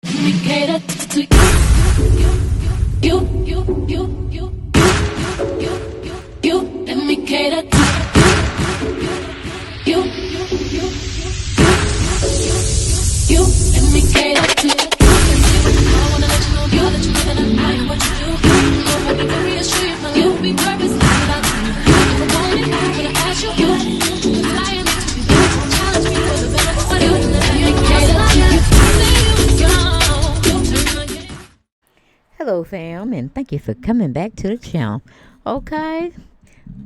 We cater to you, let me cater to you, let me cater to I wanna let you know, girl, that you know that I am what you do. So I can reassure you, my life will be purpose without you. If I want it, I'm gonna ask you, cause I am into you. Challenge me for the better, what you let me cater to you. Hello, fam, and thank you for coming back to the channel. Okay,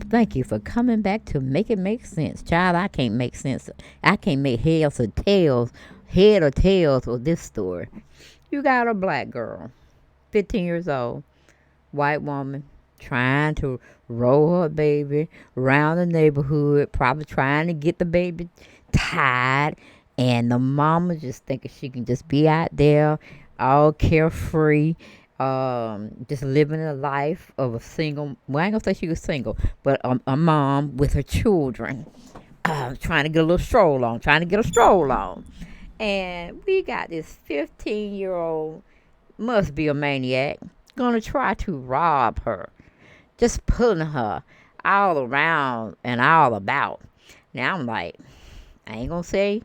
thank you for coming back to Make It Make Sense. Child, I can't make sense. I can't make head or tails of this story. You got a black girl, 15 years old, white woman, trying to roll her baby around the neighborhood, probably trying to get the baby tied, and the mama just thinking she can just be out there all carefree, just living a life of a single, well, I ain't gonna say she was single, but a mom with her children, trying to get a little stroll on, trying to get a stroll on. And we got this 15-year-old, must be a maniac, gonna try to rob her, just pulling her all around and all about. Now I'm like, I ain't gonna say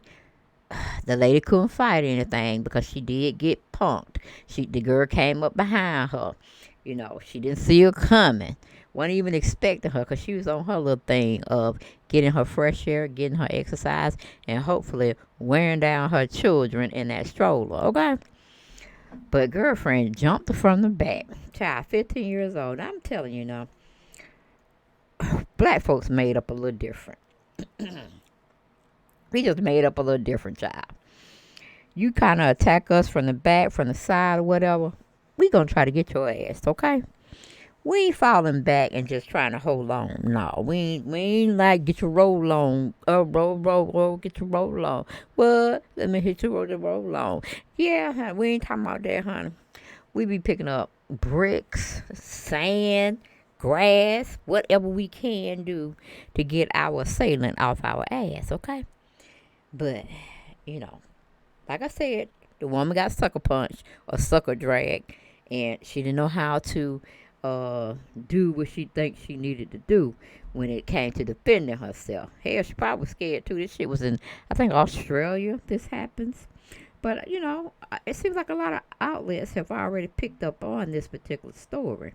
the lady couldn't fight anything because she did get punked. The girl came up behind her. She didn't see her coming. Wasn't even expecting her because she was on her little thing of getting her fresh air, getting her exercise, and hopefully wearing down her children in that stroller. Okay. But girlfriend jumped from the back. Child, 15 years old. I'm telling you now, black folks made up a little different. We just made up a little different, child. You kind of attack us from the back, from the side, or whatever. We gonna try to get your ass, okay? We ain't falling back and just trying to hold on. No, we ain't like get your roll on. Roll, get your roll on. What? Let me hit you roll the roll on. Yeah, honey, we ain't talking about that, honey. We be picking up bricks, sand, grass, whatever we can do to get our assailant off our ass, okay? But, you know, like I said, the woman got sucker punched or sucker dragged, and she didn't know how to do what she thinks she needed to do when it came to defending herself. Hell, she probably was scared too. This shit was in, I think, Australia. This happens. But, it seems like a lot of outlets have already picked up on this particular story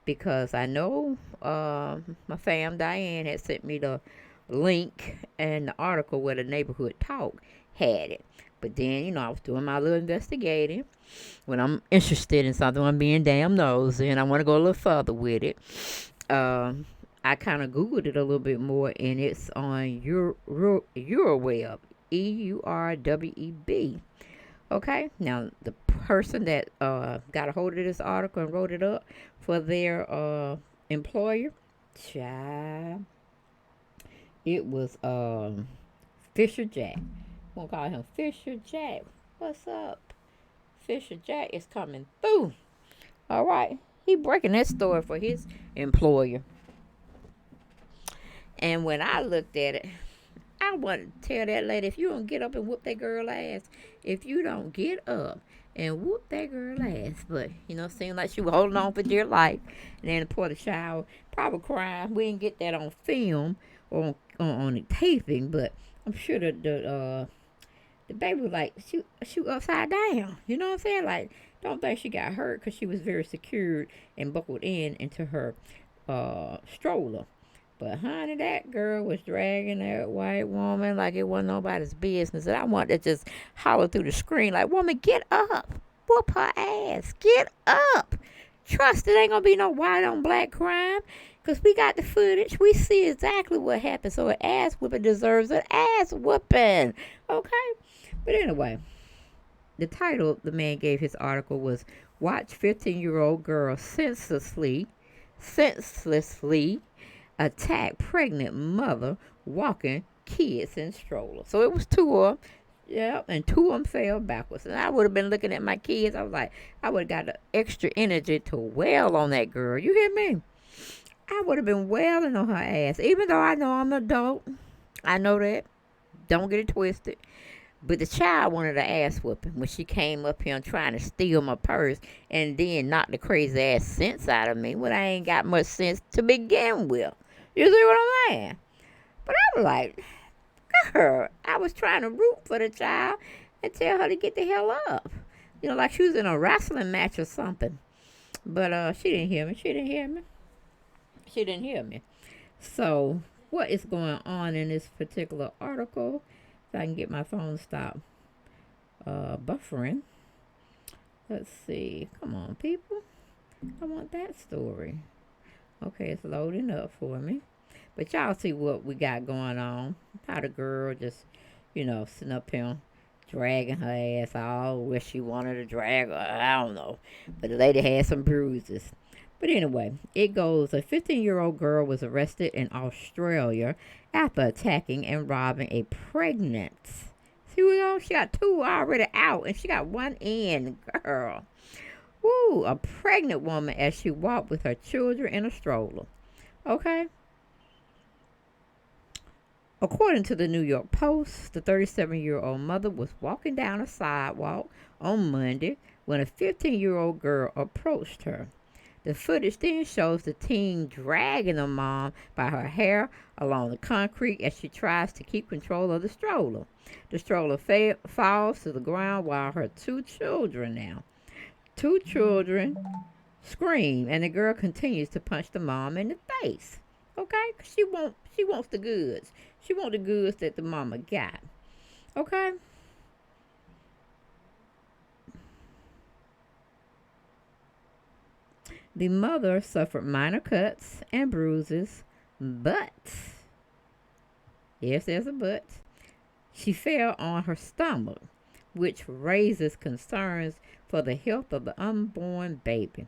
because I know my fam Diane had sent me the link and the article where the neighborhood talk had it. But then, I was doing my little investigating. When I'm interested in something, I'm being damn nosy and I want to go a little further with it. I kind of Googled it a little bit more, and it's on Euroweb, EURWEB. Okay, now the person that got a hold of this article and wrote it up for their employer, child, it was Fisher Jack. We'll call him Fisher Jack. What's up? Fisher Jack is coming through. All right, he breaking that story for his employer. And when I looked at it, I want to tell that lady, if you don't get up and whoop that girl ass, if you don't get up and whoop that girl ass, but, seemed like she was holding on for dear life, and then pour the shower, probably crying. We didn't get that on film or on the taping, but I'm sure the baby was like, she upside down. You know what I'm saying? Like, don't think she got hurt because she was very secured and buckled into her stroller. But honey, that girl was dragging that white woman like it wasn't nobody's business. And I wanted to just holler through the screen like, woman, get up. Whoop her ass. Get up. Trust it ain't going to be no white on black crime. Because we got the footage. We see exactly what happened. So an ass whooping deserves an ass whooping. Okay? But anyway, the title the man gave his article was Watch 15-Year-Old Girl Senselessly Attack Pregnant Mother Walking Kids in Stroller. So it was two of them. Yeah, and two of them fell backwards. And I would have been looking at my kids. I was like, I would have got the extra energy to wail on that girl. You hear me? I would have been wailing on her ass. Even though I know I'm an adult. I know that. Don't get it twisted. But the child wanted an ass whooping when she came up here and trying to steal my purse and then knock the crazy ass sense out of me when I ain't got much sense to begin with. You see what I'm saying? But I was like, girl, I was trying to root for the child and tell her to get the hell up. You know, like she was in a wrestling match or something. But she didn't hear me. She didn't hear me. She didn't hear me. So, what is going on in this particular article? If I can get my phone to stop buffering. Let's see. Come on, people. I want that story. Okay, it's loading up for me. But y'all see what we got going on. How the girl just, sitting up here dragging her ass all where she wanted to drag her. I don't know. But the lady had some bruises. But anyway, it goes, a 15-year-old girl was arrested in Australia after attacking and robbing a pregnant. See, she got two already out, and she got one in, girl. Woo, a pregnant woman as she walked with her children in a stroller. Okay? According to the New York Post, the 37-year-old mother was walking down a sidewalk on Monday when a 15-year-old girl approached her. The footage then shows the teen dragging the mom by her hair along the concrete as she tries to keep control of the stroller. The stroller falls to the ground while her two children scream, and the girl continues to punch the mom in the face. Okay? She wants the goods. She wants the goods that the mama got. Okay? The mother suffered minor cuts and bruises, but, yes, there's a but, she fell on her stomach, which raises concerns for the health of the unborn baby.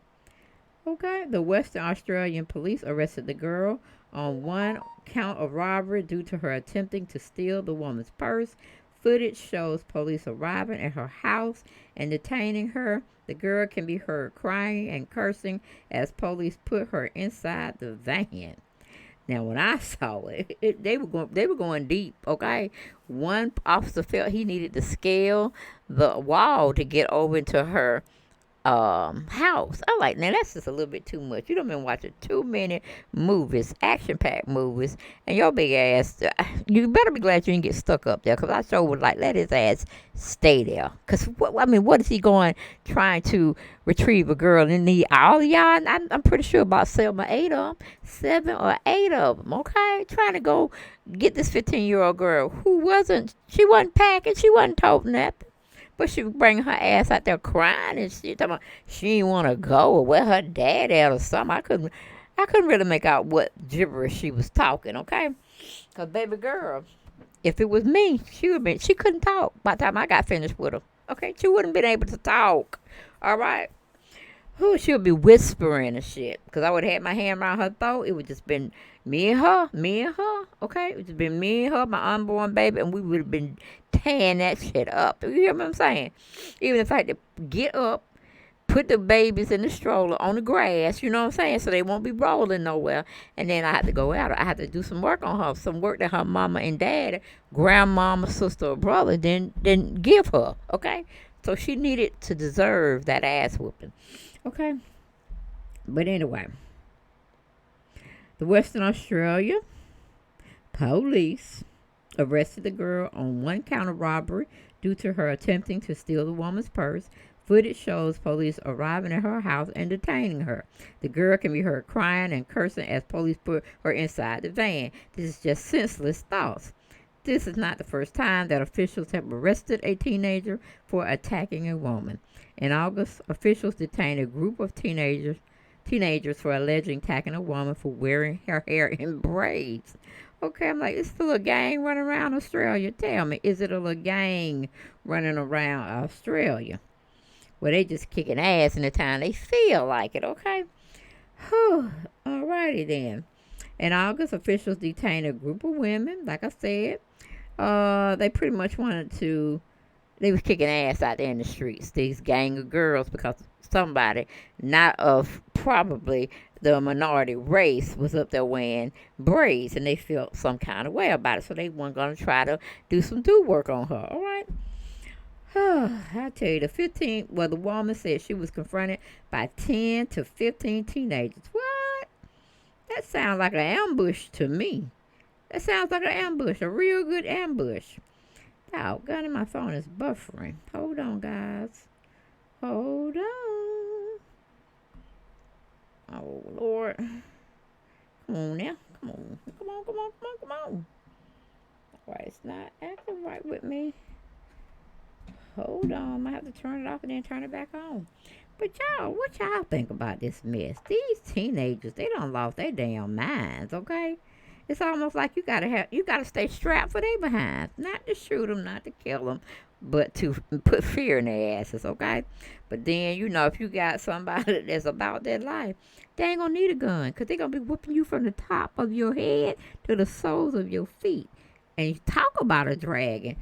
Okay, the Western Australian police arrested the girl on one count of robbery due to her attempting to steal the woman's purse. Footage shows police arriving at her house and detaining her. The girl can be heard crying and cursing as police put her inside the van. Now, when I saw it, they were going deep. Okay, one officer felt he needed to scale the wall to get over into her house. I'm like, now that's just a little bit too much. You done been watching too many movies, action-packed movies, and your big ass, you better be glad you didn't get stuck up there, because I sure would like, let his ass stay there. Because, what is he going, trying to retrieve a girl and need all of y'all? I'm pretty sure about 7 or 8 of them, 7 or 8 of them, okay? Trying to go get this 15-year-old girl she wasn't packing, she wasn't toting nothing. But she would bring her ass out there crying and shit. Talking about she didn't want to go or where her dad at or something. I couldn't really make out what gibberish she was talking, okay? Because baby girl, if it was me, she couldn't talk by the time I got finished with her. Okay? She wouldn't been able to talk. All right? She would be whispering and shit. Because I would have had my hand around her throat. It would just been me and her. Okay? It would just been me and her, my unborn baby, and we would have been tearing that shit up. You hear what I'm saying? Even if I had to get up, put the babies in the stroller on the grass, you know what I'm saying? So they won't be rolling nowhere. And then I had to go out. I had to do some work on her. Some work that her mama and dad, grandmama, sister, or brother didn't give her. Okay? So she needed to deserve that ass whooping. Okay? But anyway, the Western Australia police arrested the girl on one count of robbery due to her attempting to steal the woman's purse. Footage shows police arriving at her house and detaining her. The girl can be heard crying and cursing as police put her inside the van. This is just senseless thoughts. This is not the first time that officials have arrested a teenager for attacking a woman. In August, officials detained a group of teenagers for alleging attacking a woman for wearing her hair in braids. Okay, I'm like, it's a little gang running around Australia. Tell me, is it a little gang running around Australia? Well, they just kicking ass in the time they feel like it, okay? Whew, alrighty then. In August, officials detained a group of women, like I said. They pretty much wanted to They was kicking ass out there in the streets, these gang of girls, because somebody, not of probably the minority race, was up there wearing braids, and they felt some kind of way about it, so they weren't going to try to do some do work on her, all right? I tell you, the woman said she was confronted by 10 to 15 teenagers. What? That sounds like an ambush to me. That sounds like an ambush, a real good ambush. Doggone it, my phone is buffering. Hold on, guys. Hold on. Oh, Lord. Come on now. Come on. Come on, come on, come on, come on. All right, it's not acting right with me. Hold on. I might have to turn it off and then turn it back on. But y'all, what y'all think about this mess? These teenagers, they done lost their damn minds, okay? It's almost like you gotta stay strapped for their behinds. Not to shoot them, not to kill them, but to put fear in their asses, okay? But then, if you got somebody that's about their life, they ain't gonna need a gun, because they gonna be whooping you from the top of your head to the soles of your feet. And you talk about a dragon.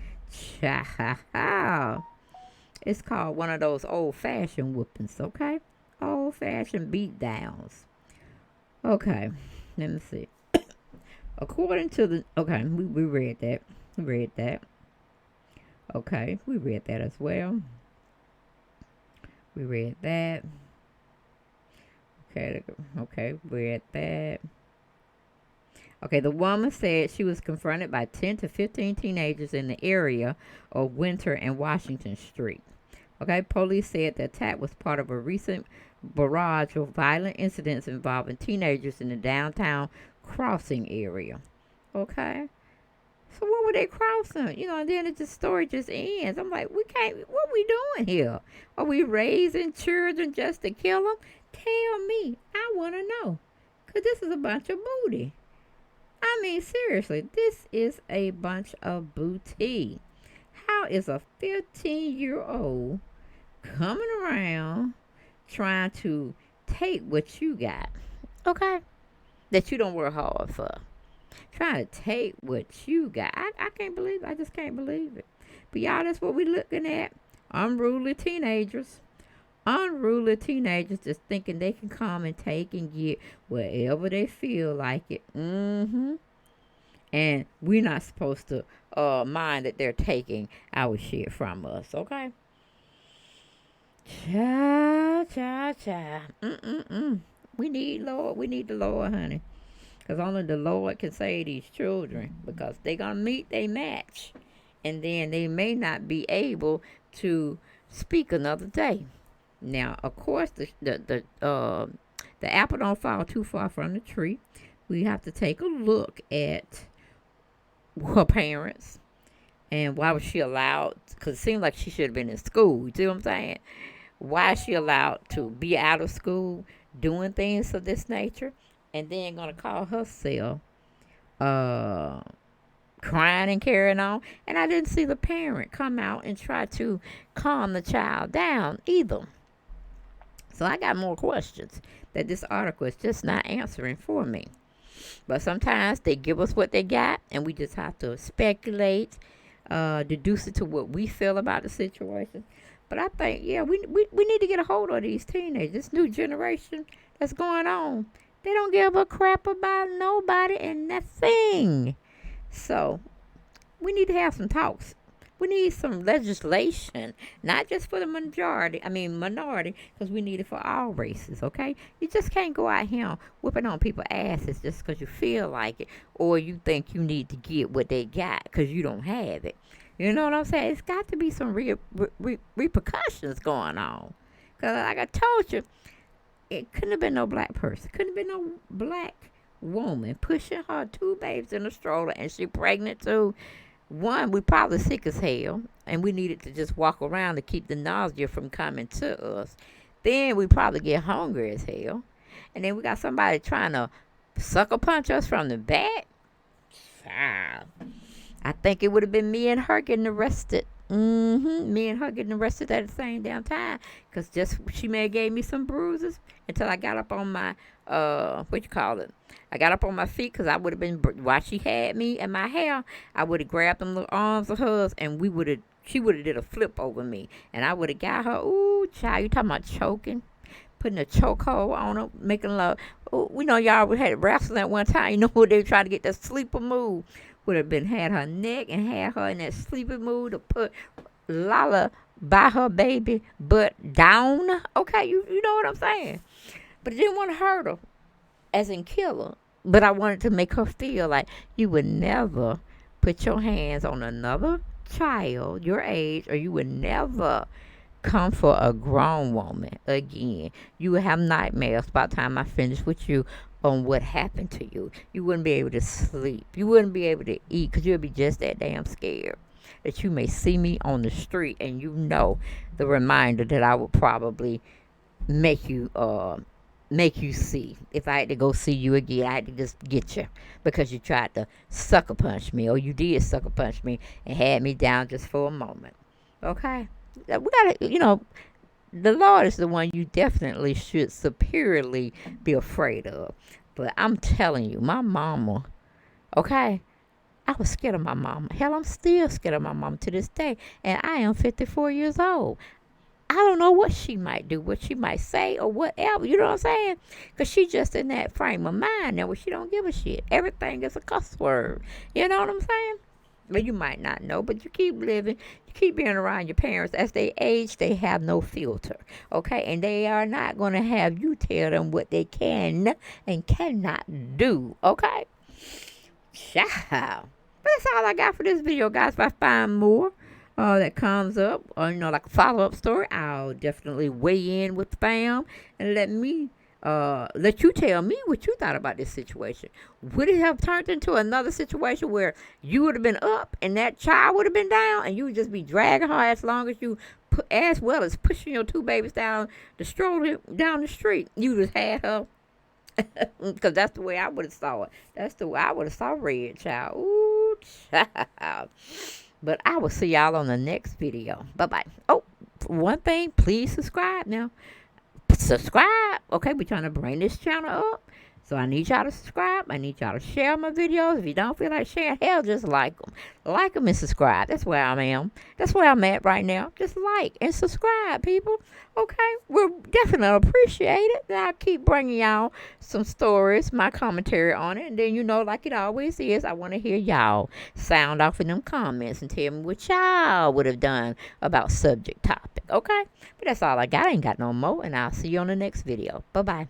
Child. It's called one of those old-fashioned whoopings, okay? Old-fashioned beat-downs. Okay, let me see. According to the... Okay, we read that. We read that. Okay, we read that as well. We read that. Okay, we read that. Okay, the woman said she was confronted by 10 to 15 teenagers in the area of Winter and Washington Street. Okay, police said the attack was part of a recent barrage of violent incidents involving teenagers in the downtown crossing area. Okay, so what were they crossing? And then the story just ends. I'm like, what we doing here? Are we raising children just to kill them? Tell me, I want to know, because this is a bunch of booty. I mean, seriously, this is a bunch of booty. How is a 15-year-old coming around trying to take what you got, okay, that you don't work hard for? Trying to take what you got. I can't believe it. I just can't believe it. But y'all, that's what we're looking at. Unruly teenagers. Unruly teenagers just thinking they can come and take and get wherever they feel like it. And we're not supposed to mind that they're taking our shit from us, okay? Cha. We need the Lord, honey. Because only the Lord can save these children. Because they're going to meet their match. And then they may not be able to speak another day. Now, of course, the apple don't fall too far from the tree. We have to take a look at her parents and why was she allowed? Because it seemed like she should have been in school. You see what I'm saying? Why is she allowed to be out of school doing things of this nature, and then gonna call herself crying and carrying on? And I didn't see the parent come out and try to calm the child down either. So I got more questions that this article is just not answering for me. But sometimes they give us what they got, and we just have to speculate, deduce it to what we feel about the situation. But I think, we need to get a hold of these teenagers, this new generation that's going on. They don't give a crap about nobody and nothing. So we need to have some talks. We need some legislation, not just for the minority, because we need it for all races, okay? You just can't go out here whipping on people's asses just because you feel like it, or you think you need to get what they got because you don't have it. You know what I'm saying? It's got to be some repercussions going on. Because like I told you, it couldn't have been no black person. Couldn't have been no black woman pushing her 2 babies in a stroller, and she pregnant too. One, we probably sick as hell, and we needed to just walk around to keep the nausea from coming to us. Then we probably get hungry as hell. And then we got somebody trying to sucker punch us from the back. I think it would have been me and her getting arrested. Me and her getting arrested at the same damn time. Because she may have gave me some bruises until I got up on my, I got up on my feet, because I would have been, while she had me and my hair, I would have grabbed them little arms of hers, and we would have She would have did a flip over me, and I would have got her. Ooh, child, you talking about choking? Putting a chokehold on her, making love. Ooh, we know y'all had wrestling at one time. You know what they were trying to get the sleeper move. Would have been had her neck and had her in that sleeper mood to put Lala by her baby butt down. Okay, you know what I'm saying? But I didn't want to hurt her, as in kill her. But I wanted to make her feel like you would never put your hands on another child your age, or you would never come for a grown woman again. You would have nightmares by the time I finish with you on what happened to you. You wouldn't be able to sleep. You wouldn't be able to eat because you'd be just that damn scared that you may see me on the street, and you know the reminder that I would probably make you see. If I had to go see you again, I had to just get you because you tried to sucker punch me, or you did sucker punch me and had me down just for a moment. Okay? We gotta, the Lord is the one you definitely should superiorly be afraid of. But I'm telling you, my mama, okay? I was scared of my mama. Hell, I'm still scared of my mama to this day. And I am 54 years old. I don't know what she might do, what she might say, or whatever. You know what I'm saying? Because she just in that frame of mind now where she don't give a shit. Everything is a cuss word. You know what I'm saying? Well, you might not know, but you keep living. You keep being around your parents. As they age, they have no filter. Okay? And they are not going to have you tell them what they can and cannot do. Okay? Ciao. But that's all I got for this video, guys. If I find more that comes up, or like a follow-up story, I'll definitely weigh in with the fam and let you tell me what you thought about this situation. Would it have turned into another situation where you would have been up and that child would have been down, and you would just be dragging her as long as you as well as pushing your two babies down the stroller down the street? You just had her. Because that's the way I would have saw it. That's the way I would have saw Red, child. Ooh, child. But I will see y'all on the next video. Bye-bye. Oh, one thing, please subscribe now. Subscribe. Okay, we're trying to bring this channel up. So I need y'all to subscribe. I need y'all to share my videos. If you don't feel like sharing, hell, just like them. Like them and subscribe. That's where I am. That's where I'm at right now. Just like and subscribe, people. Okay? We'll definitely appreciate it. And I'll keep bringing y'all some stories, my commentary on it. And then, like it always is, I want to hear y'all sound off in them comments and tell me what y'all would have done about subject topic. Okay? But that's all I got. I ain't got no more. And I'll see you on the next video. Bye-bye.